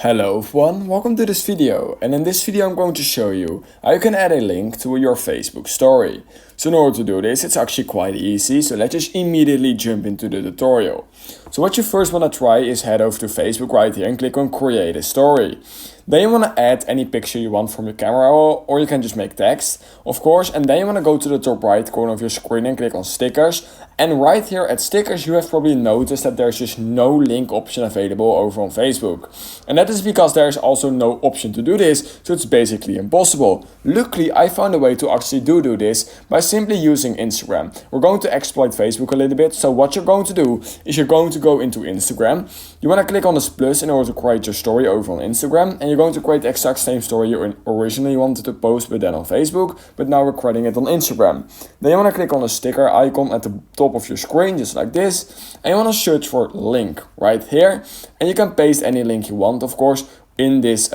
Hello everyone, welcome to this video, and in this video I'm going to show you how you can add a link to your Facebook story. So in order to do this, it's actually quite easy, so let's just immediately jump into the tutorial. So what you first want to try is head over to Facebook right here and click on create a story. Then you want to add any picture you want from your camera roll, or you can just make text, of course, and then you want to go to the top right corner of your screen and click on stickers. And right here at stickers you have probably noticed that there's just no link option available over on Facebook. And that is because there's also no option to do this, so it's basically impossible. Luckily I found a way to actually do this by simply using Instagram. We're going to exploit Facebook a little bit, so what you're going to do is you're going to go into Instagram. You want to click on this plus in order to create your story over on Instagram, and you're going to create the exact same story you originally wanted to post but then on Facebook, but now we're creating it on Instagram. Then you want to click on the sticker icon at the top of your screen, just like this, and you want to search for link right here, and you can paste any link you want, of course, in this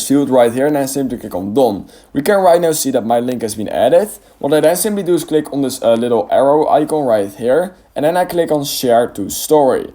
field right here, and then simply click on done. We can right now see that my link has been added. What I then simply do is click on this little arrow icon right here, and then I click on share to story.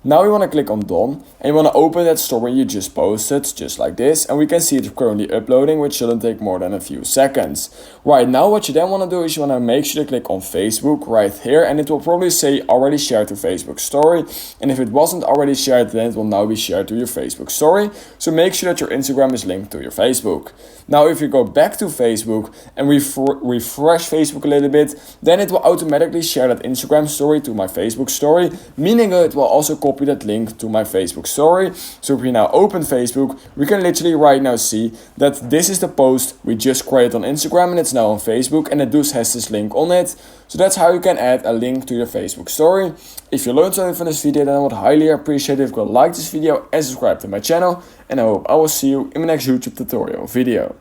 Now we want to click on done, and you want to open that story you just posted, just like this, and we can see it's currently uploading, which shouldn't take more than a few seconds. Right now what you then want to do is you want to make sure to click on Facebook right here, and it will probably say already shared to Facebook story, and if it wasn't already shared, then it will now be shared to your Facebook story, so make sure that your Instagram is linked to your Facebook. Now if you go back to Facebook and refresh Facebook a little bit, then it will automatically share that Instagram story to my Facebook story, meaning it will also copy that link to my Facebook story. So if we now open Facebook, we can literally right now see that this is the post we just created on Instagram, and it's now on Facebook, and it does has this link on it. So that's how you can add a link to your Facebook story. If you learned something from this video, then I would highly appreciate it if you could like this video and subscribe to my channel, and I hope I will see you in my next YouTube tutorial video.